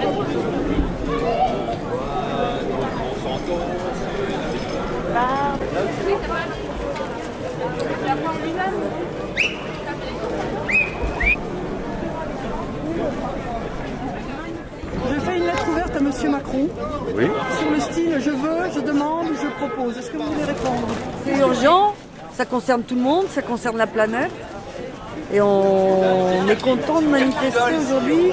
Je fais une lettre ouverte à Monsieur Macron. Oui. Sur le style je veux, je demande, je propose. Est-ce que vous voulez répondre? C'est urgent, ça concerne tout le monde, ça concerne la planète. Et on est content de manifester aujourd'hui.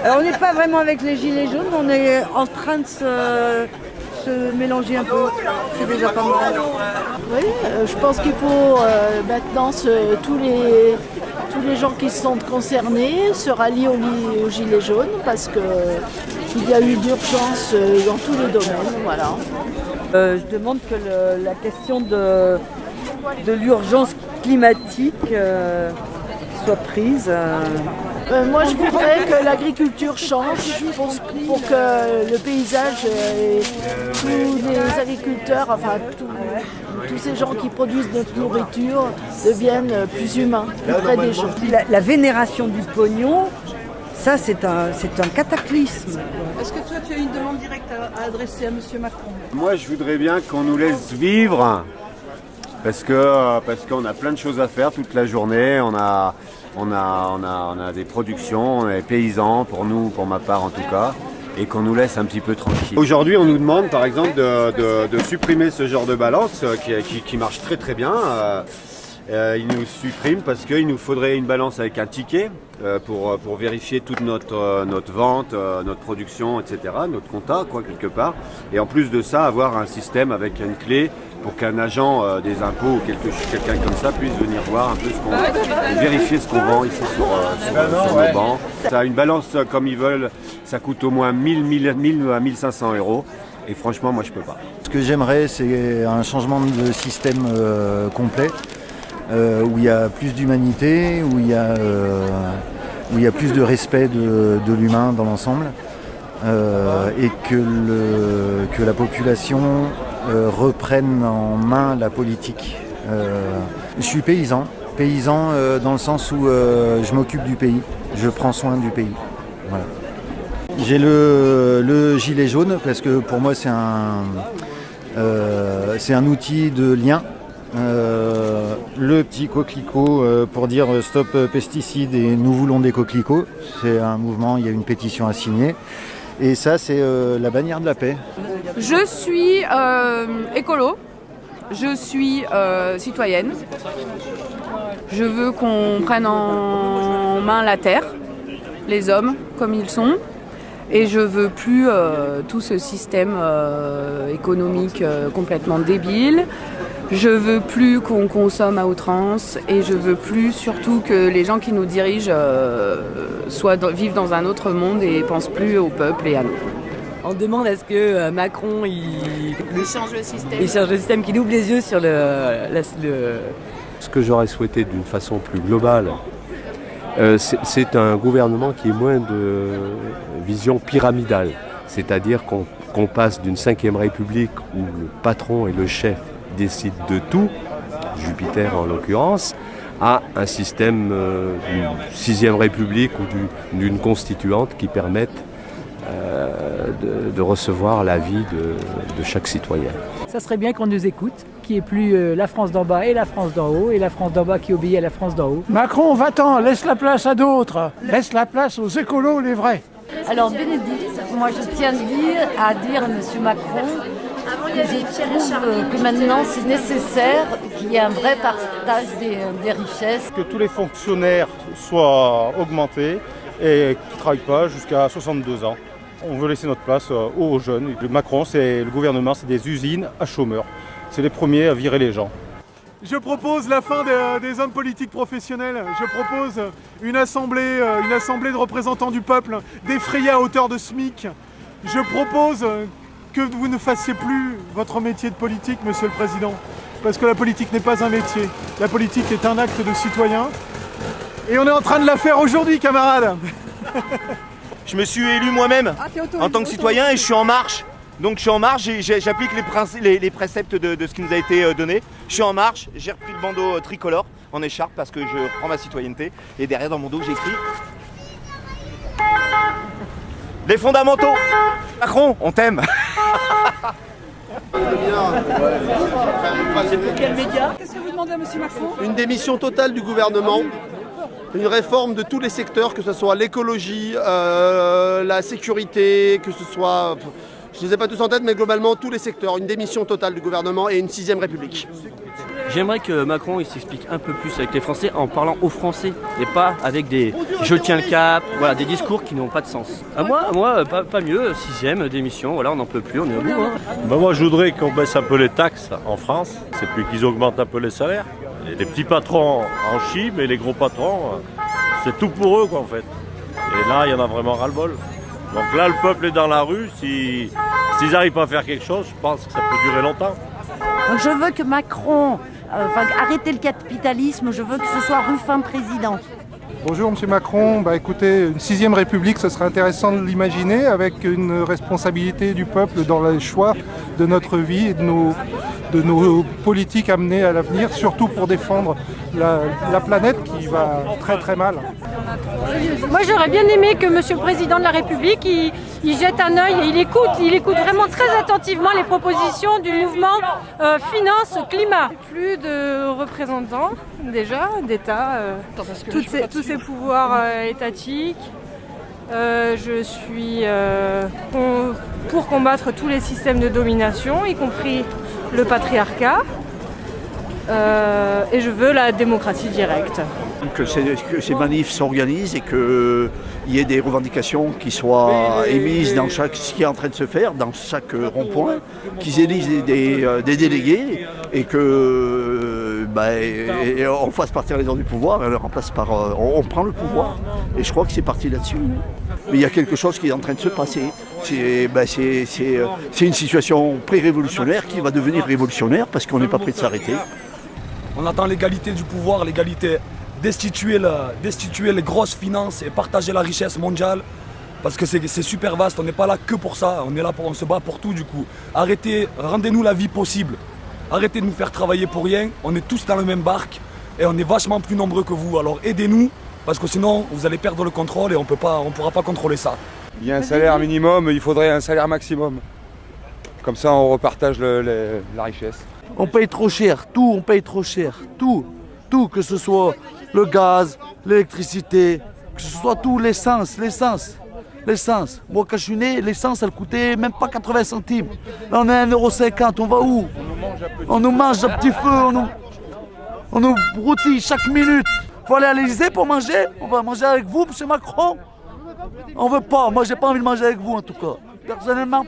Alors on n'est pas vraiment avec les gilets jaunes, on est en train de se mélanger un peu. C'est déjà pas mal. Oui, je pense qu'il faut maintenant tous les gens qui sont concernés se rallient aux gilets jaunes parce qu'il y a eu d'urgence dans tous les domaines. Voilà. Je demande que la question de l'urgence climatique soit prise. Moi, je voudrais que l'agriculture change pour que le paysage et tous les agriculteurs, enfin tous ces gens qui produisent notre nourriture deviennent plus humains, plus près des gens. La vénération du pognon, ça c'est un cataclysme. Est-ce que toi tu as une demande directe à adresser à Monsieur Macron? Moi, je voudrais bien qu'on nous laisse vivre parce qu'on a plein de choses à faire toute la journée. On a des productions, on est paysans, pour nous, pour ma part en tout cas, et qu'on nous laisse un petit peu tranquille. Aujourd'hui, on nous demande par exemple de supprimer ce genre de balance qui marche très très bien. Il nous supprime parce qu'il nous faudrait une balance avec un ticket pour vérifier toute notre vente, notre production, etc., notre compta, quoi, quelque part. Et en plus de ça, avoir un système avec une clé pour qu'un agent des impôts ou quelqu'un comme ça puisse venir voir un peu ce qu'on et vérifier ce qu'on vend ici sur nos bancs. Ça, une balance comme ils veulent, ça coûte au moins 1000 à 1500 €. Et franchement, moi, je peux pas. Ce que j'aimerais, c'est un changement de système complet, où il y a plus d'humanité, où il y a plus de respect de l'humain dans l'ensemble, et que la population reprenne en main la politique. Je suis paysan dans le sens où je m'occupe du pays, je prends soin du pays. Voilà. J'ai le gilet jaune parce que pour moi c'est un outil de lien. Le petit coquelicot pour dire stop pesticides et nous voulons des coquelicots. C'est un mouvement, il y a une pétition à signer. Et ça, c'est la bannière de la paix. Je suis écolo, je suis citoyenne. Je veux qu'on prenne en main la terre, les hommes comme ils sont. Et je veux plus tout ce système économique complètement débile. Je veux plus qu'on consomme à outrance et je veux plus surtout que les gens qui nous dirigent vivent dans un autre monde et pensent plus au peuple et à nous. On demande à ce que Macron il change le système. Il change le système, qu'il ouvre les yeux sur Ce que j'aurais souhaité d'une façon plus globale, c'est un gouvernement qui ait moins de vision pyramidale. C'est-à-dire qu'on passe d'une 5e République où le patron et le chef décide de tout, Jupiter en l'occurrence, à un système d'une 6e République ou d'une constituante qui permette de recevoir l'avis de chaque citoyen. Ça serait bien qu'on nous écoute, qu'il n'y ait plus la France d'en bas et la France d'en haut, et la France d'en bas qui obéit à la France d'en haut. Macron, va-t'en, laisse la place à d'autres. Laisse la place aux écolos, les vrais. Alors Bénédicte, moi je tiens à dire à M. Macron que je trouve que maintenant c'est nécessaire qu'il y ait un vrai partage des richesses. Que tous les fonctionnaires soient augmentés et qui ne travaillent pas jusqu'à 62 ans. On veut laisser notre place aux jeunes. Le gouvernement, c'est des usines à chômeurs. C'est les premiers à virer les gens. Je propose la fin des hommes politiques professionnels. Je propose une assemblée de représentants du peuple défrayée à hauteur de SMIC. Je propose que vous ne fassiez plus votre métier de politique, Monsieur le Président, parce que la politique n'est pas un métier. La politique est un acte de citoyen. Et on est en train de la faire aujourd'hui, camarades. Je me suis élu moi-même en tant que citoyen et je suis en marche. Donc je suis en marche, j'applique les préceptes de ce qui nous a été donné. Je suis en marche, j'ai repris le bandeau tricolore en écharpe parce que je prends ma citoyenneté. Et derrière dans mon dos j'écris Les fondamentaux. Macron, on t'aime. Quel média? Qu'est-ce que vous demandez à monsieur Macron? Une démission totale du gouvernement, une réforme de tous les secteurs, que ce soit l'écologie, la sécurité, que ce soit, je ne les ai pas tous en tête, mais globalement tous les secteurs, une démission totale du gouvernement et une 6ème République. J'aimerais que Macron il s'explique un peu plus avec les Français en parlant aux Français et pas avec des « je tiens le cap », voilà, des discours qui n'ont pas de sens. Moi, pas mieux, 6ème démission, voilà, on n'en peut plus, on est au bout. Hein. Moi je voudrais qu'on baisse un peu les taxes en France, c'est plus qu'ils augmentent un peu les salaires. Et les petits patrons en chient, mais les gros patrons, c'est tout pour eux quoi en fait. Et là il y en a vraiment ras-le-bol. Donc là le peuple est dans la rue, s'ils n'arrivent pas à faire quelque chose, je pense que ça peut durer longtemps. Donc je veux que Macron arrêter le capitalisme, je veux que ce soit Ruffin président. Bonjour Monsieur Macron, écoutez, une 6ème République, ce serait intéressant de l'imaginer avec une responsabilité du peuple dans les choix de notre vie et de nos politiques amenées à l'avenir, surtout pour défendre la planète qui va très très mal. Moi j'aurais bien aimé que Monsieur le Président de la République il jette un œil et il écoute vraiment très attentivement les propositions du mouvement Finance-Climat. Plus de représentants déjà d'État, tous ces pouvoirs étatiques. Je suis pour combattre tous les systèmes de domination, y compris le patriarcat. Et je veux la démocratie directe. Que ces manifs s'organisent et qu'il y ait des revendications qui soient émises dans ce qui est en train de se faire, dans chaque rond-point, qu'ils élisent des délégués et que on fasse partir les gens du pouvoir et on le remplace par... on prend le pouvoir. Et je crois que c'est parti là-dessus. Mais il y a quelque chose qui est en train de se passer. C'est une situation pré-révolutionnaire qui va devenir révolutionnaire parce qu'on n'est pas prêt de s'arrêter. On attend l'égalité du pouvoir, l'égalité, destituer les grosses finances et partager la richesse mondiale. Parce que c'est super vaste, on n'est pas là que pour ça, on se bat pour tout du coup. Arrêtez, rendez-nous la vie possible. Arrêtez de nous faire travailler pour rien, on est tous dans le même barque et on est vachement plus nombreux que vous. Alors aidez-nous, parce que sinon vous allez perdre le contrôle et on ne pourra pas contrôler ça. Il y a un salaire minimum, il faudrait un salaire maximum. Comme ça on repartage la richesse. On paye trop cher, tout, on paye trop cher, tout, que ce soit le gaz, l'électricité, que ce soit tout, l'essence. Moi quand je suis né, l'essence elle coûtait même pas 80 centimes. Là on est à 1,50 €, on va où? On nous mange à petit feu, on nous broutille chaque minute. Faut aller à l'Élysée pour manger, on va manger avec vous, monsieur Macron. On veut pas, moi j'ai pas envie de manger avec vous en tout cas. Personnellement,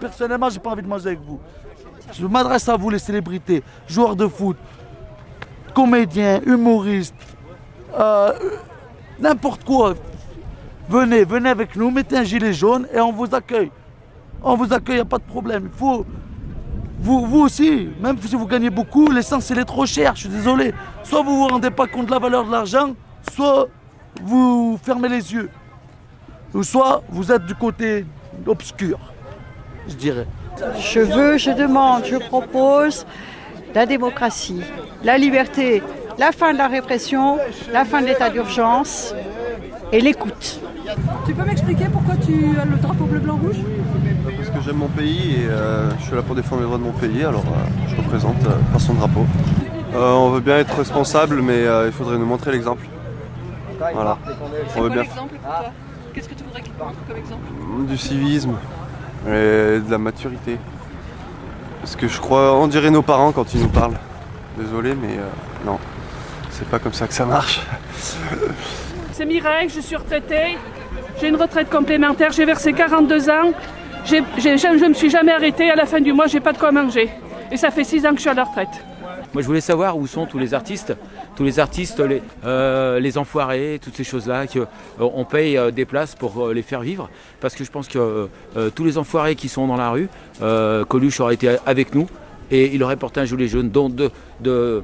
j'ai pas envie de manger avec vous. Je m'adresse à vous les célébrités, joueurs de foot, comédiens, humoristes, n'importe quoi. Venez avec nous, mettez un gilet jaune et on vous accueille. On vous accueille, il n'y a pas de problème. Il faut, vous aussi, même si vous gagnez beaucoup, l'essence elle est trop chère, je suis désolé. Soit vous ne vous rendez pas compte de la valeur de l'argent, soit vous fermez les yeux. Ou soit vous êtes du côté obscur, je dirais. Je demande, je propose la démocratie, la liberté, la fin de la répression, la fin de l'état d'urgence et l'écoute. Tu peux m'expliquer pourquoi tu as le drapeau bleu-blanc-rouge? Parce que j'aime mon pays et je suis là pour défendre les droits de mon pays, alors je représente par son drapeau. On veut bien être responsable, mais il faudrait nous montrer l'exemple. Voilà. On veut bien. Qu'est-ce que tu voudrais qu'il parle comme exemple? Du civisme et de la maturité. Parce que je crois, on dirait nos parents quand ils nous parlent. Désolé, mais non, c'est pas comme ça que ça marche. C'est Mireille, je suis retraitée. J'ai une retraite complémentaire, j'ai versé 42 ans. Je ne me suis jamais arrêtée. À la fin du mois, j'ai pas de quoi manger. Et ça fait 6 ans que je suis à la retraite. Moi je voulais savoir où sont tous les artistes, les enfoirés, toutes ces choses-là, qu'on paye des places pour les faire vivre. Parce que je pense que tous les enfoirés qui sont dans la rue, Coluche aurait été avec nous et il aurait porté un gilet jaune. Donc de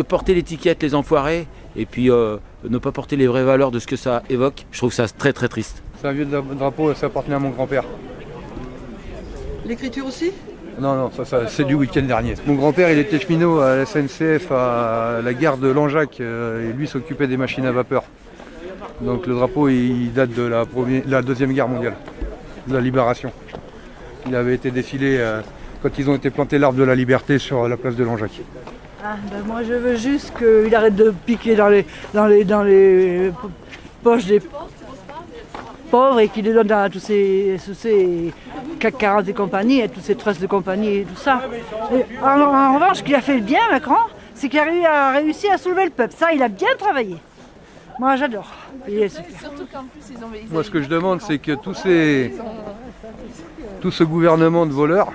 porter l'étiquette les enfoirés et puis ne pas porter les vraies valeurs de ce que ça évoque, je trouve ça très très triste. C'est un vieux drapeau, ça appartenait à mon grand-père. L'écriture aussi? Non, ça c'est du week-end dernier. Mon grand-père il était cheminot à la SNCF à la gare de Langeac et lui s'occupait des machines à vapeur. Donc le drapeau il date de la Deuxième Guerre mondiale. de la Libération. Il avait été défilé quand ils ont été plantés l'arbre de la liberté sur la place de Langeac. Moi je veux juste qu'il arrête de piquer dans les poches des pauvres et qu'il les donne à tous ces CAC 40 et compagnie, à tous ces trusts de compagnie et tout ça. Et en revanche, ce qu'il a fait bien, Macron, c'est qu'il a réussi à soulever le peuple. Ça, il a bien travaillé. Moi, j'adore. Moi, ce que je demande, c'est que tout ce gouvernement de voleurs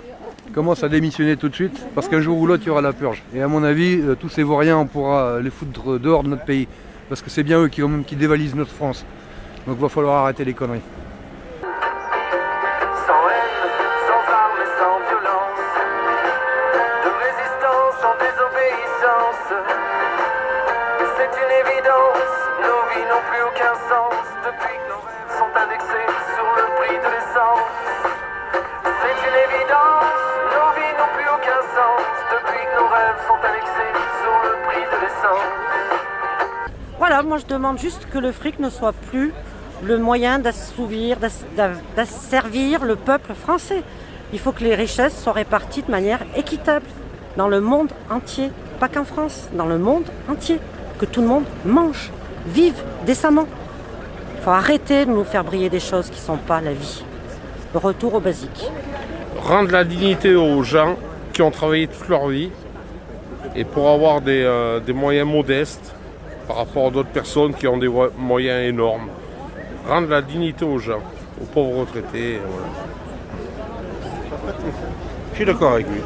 commence à démissionner tout de suite, parce qu'un jour ou l'autre, il y aura la purge. Et à mon avis, tous ces vauriens, on pourra les foutre dehors de notre pays, parce que c'est bien eux qui dévalisent notre France. Donc il va falloir arrêter les conneries. Voilà, moi je demande juste que le fric ne soit plus le moyen d'assouvir, d'asservir le peuple français. Il faut que les richesses soient réparties de manière équitable dans le monde entier, pas qu'en France, dans le monde entier. Que tout le monde mange, vive décemment. Il faut arrêter de nous faire briller des choses qui ne sont pas la vie. Le retour au basique. Rendre la dignité aux gens qui ont travaillé toute leur vie et pour avoir des moyens modestes par rapport à d'autres personnes qui ont des moyens énormes. Rendre la dignité aux gens, aux pauvres retraités. Voilà. Je suis d'accord avec lui.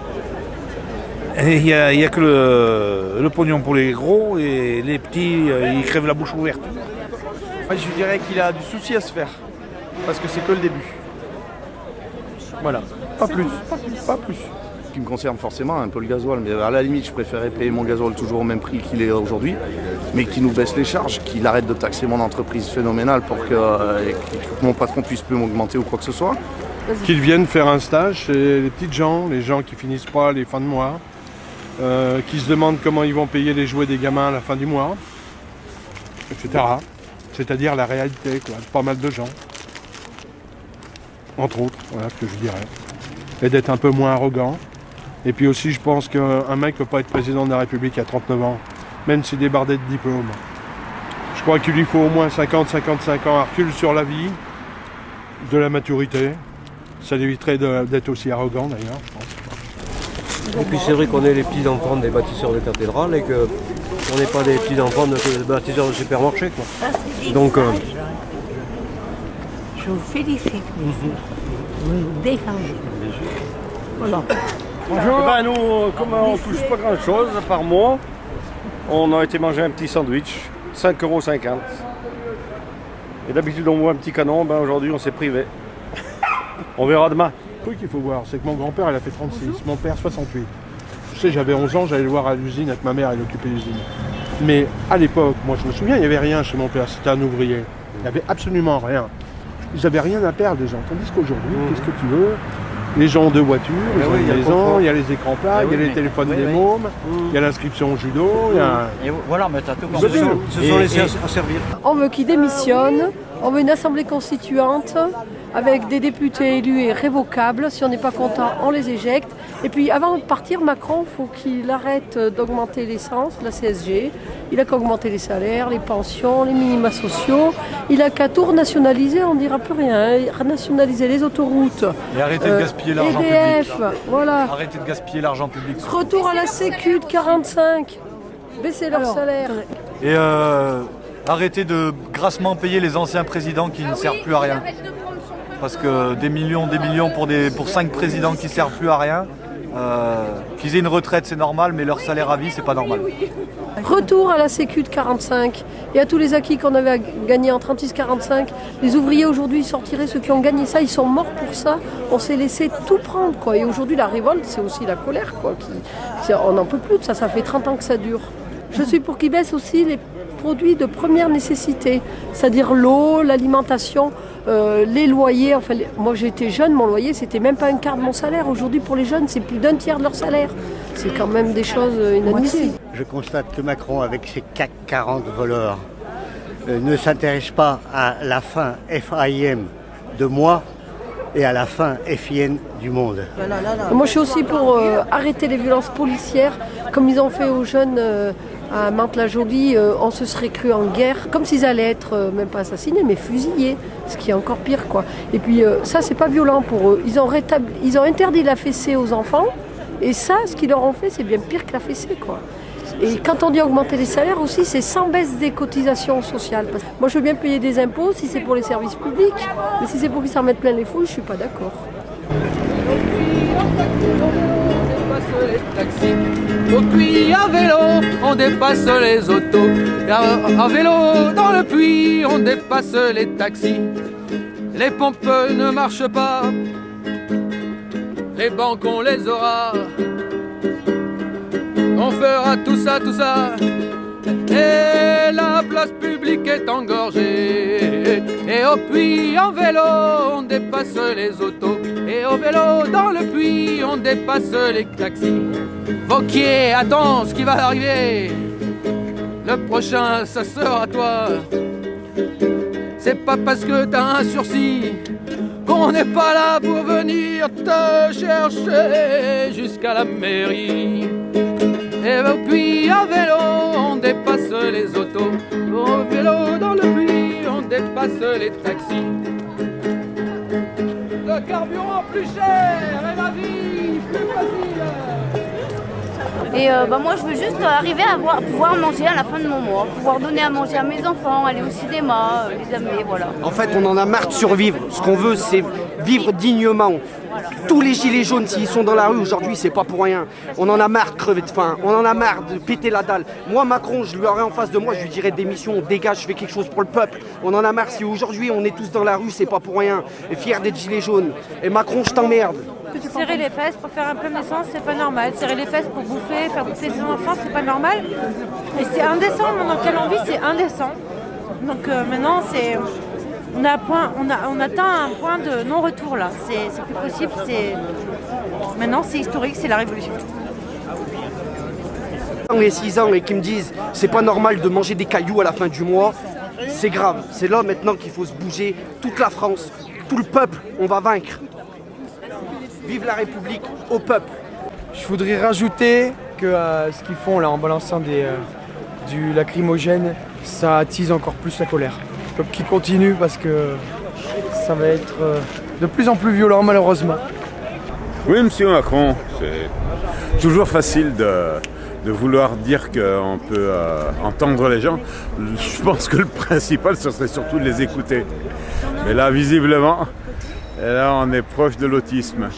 Il n'y a que le pognon pour les gros et les petits, ils crèvent la bouche ouverte. Moi, je dirais qu'il a du souci à se faire, parce que c'est que le début. Voilà, pas plus. Ce qui me concerne forcément un peu le gasoil, mais à la limite je préférais payer mon gasoil toujours au même prix qu'il est aujourd'hui, mais qu'il nous baisse les charges, qu'il arrête de taxer mon entreprise phénoménale pour que mon patron puisse plus m'augmenter ou quoi que ce soit. Qu'ils viennent faire un stage chez les petites gens, les gens qui finissent pas les fins de mois, qui se demandent comment ils vont payer les jouets des gamins à la fin du mois, etc. C'est-à-dire la réalité, quoi, de pas mal de gens. Entre autres, voilà ce que je dirais. Et d'être un peu moins arrogant. Et puis aussi, je pense qu'un mec ne peut pas être président de la République à 39 ans, même s'il débardait de diplôme. Je crois qu'il lui faut au moins 50-55 ans à recul sur la vie, de la maturité. Ça l'éviterait d'être aussi arrogant d'ailleurs, je pense. Et puis c'est vrai qu'on est les petits-enfants des bâtisseurs de cathédrales et qu'on n'est pas des petits-enfants de bâtisseurs de supermarché, quoi. Donc, je vous félicite. Vous nous défendez. voilà. Bonjour. Ben nous, comme on touche pas grand chose, à part moi, on a été manger un petit sandwich, 5,50 €. Et d'habitude on voit un petit canon, ben aujourd'hui on s'est privé. On verra demain. Le truc qu'il faut voir, c'est que mon grand-père il a fait 36, mon père 68. Je sais, j'avais 11 ans, j'allais le voir à l'usine avec ma mère, elle occupait l'usine. Mais à l'époque, moi je me souviens, il n'y avait rien chez mon père, c'était un ouvrier. Il n'y avait absolument rien. Ils n'avaient rien à perdre, les gens. Tandis qu'aujourd'hui, qu'est-ce que tu veux? Les gens ont deux voitures, ils ont une maison, il y a les écrans plats, il y a les téléphones des mômes, il y a l'inscription au judo, il y a... Et voilà, mais t'as tout compris. Ce sont les servir. On veut qu'ils démissionnent, on veut une assemblée constituante avec des députés élus et révocables. Si on n'est pas content, on les éjecte. Et puis avant de partir, Macron, il faut qu'il arrête d'augmenter l'essence, la CSG. Il n'a qu'à augmenter les salaires, les pensions, les minima sociaux. Il n'a qu'à tout renationaliser, on ne dira plus rien. Renationaliser les autoroutes. Et arrêter de gaspiller l'argent EDF, public. Voilà. Arrêtez de gaspiller l'argent public. Retour à la Sécu de 45. Baisser leur salaire. Et arrêtez de grassement payer les anciens présidents qui ne servent plus à rien. Parce que des millions pour 5 présidents qui ne servent plus à rien, qu'ils aient une retraite c'est normal, mais leur salaire à vie c'est pas normal. Retour à la Sécu de 45 et à tous les acquis qu'on avait gagnés en 36-45. Les ouvriers aujourd'hui sortiraient, ceux qui ont gagné ça, ils sont morts pour ça. On s'est laissé tout prendre, quoi. Et aujourd'hui la révolte c'est aussi la colère, quoi. On n'en peut plus de ça, ça fait 30 ans que ça dure. Je suis pour qu'ils baissent aussi les produits de première nécessité, c'est-à-dire l'eau, l'alimentation, les loyers. Enfin, moi j'étais jeune, mon loyer c'était même pas un quart de mon salaire. Aujourd'hui pour les jeunes c'est plus d'un tiers de leur salaire. C'est quand même des choses inadmissibles. Je constate que Macron avec ses CAC 40 voleurs ne s'intéresse pas à la fin FAIM de moi et à la fin FIN du monde. Moi je suis aussi pour arrêter les violences policières, comme ils ont fait aux jeunes à Mantes-la-Jolie. On se serait cru en guerre, comme s'ils allaient être même pas assassinés, mais fusillés, ce qui est encore pire, quoi. Et puis ça, c'est pas violent pour eux. Ils ont interdit la fessée aux enfants, et ça, ce qu'ils leur ont fait, c'est bien pire que la fessée, quoi. Et quand on dit augmenter les salaires aussi, c'est sans baisse des cotisations sociales. Moi, je veux bien payer des impôts si c'est pour les services publics, mais si c'est pour qu'ils s'en mettent plein les fouilles, je suis pas d'accord. Au puits à vélo, on dépasse les autos. À vélo dans le puits, on dépasse les taxis. Les pompes ne marchent pas, les banques on les aura. On fera tout ça, et la place publique est engorgée. Et au puits en vélo, on dépasse les autos. Et au vélo dans le puits, on dépasse les taxis. Vauquier, attends ce qui va arriver. Le prochain, ça sera toi. C'est pas parce que t'as un sursis qu'on n'est pas là pour venir te chercher jusqu'à la mairie. Et puis à vélo, on dépasse les autos. Au vélo dans le puits, on dépasse les taxis. Le carburant plus cher et la vie plus facile. Et moi je veux juste arriver à pouvoir manger à la fin de mon mois, pouvoir donner à manger à mes enfants, aller au cinéma, les amener, voilà. En fait, on en a marre de survivre. Ce qu'on veut, c'est vivre dignement. Tous les gilets jaunes, s'ils sont dans la rue aujourd'hui, c'est pas pour rien. On en a marre de crever de faim, on en a marre de péter la dalle. Moi, Macron, je lui aurais en face de moi, je lui dirais démission, on dégage, je fais quelque chose pour le peuple. On en a marre. Si aujourd'hui on est tous dans la rue, c'est pas pour rien. Et fier d'être gilets jaunes. Et Macron, je t'emmerde. Serrer les fesses pour faire un plein d'essence, c'est pas normal. Serrer les fesses pour bouffer, faire bouffer ses enfants, c'est pas normal. Et c'est indécent, dans quelle envie, c'est indécent. Donc maintenant, on atteint un point de non-retour là. C'est plus possible. Maintenant, c'est historique, c'est la révolution. Les 6 ans et qui me disent c'est pas normal de manger des cailloux à la fin du mois, c'est grave. C'est là maintenant qu'il faut se bouger. Toute la France, tout le peuple, on va vaincre. Vive la République au peuple. Je voudrais rajouter que ce qu'ils font là en balançant du lacrymogène, ça attise encore plus la colère. Donc qu'ils continuent parce que ça va être de plus en plus violent malheureusement. Oui, monsieur Macron, c'est toujours facile de vouloir dire qu'on peut entendre les gens. Je pense que le principal, ce serait surtout de les écouter. Mais là, visiblement, on est proche de l'autisme.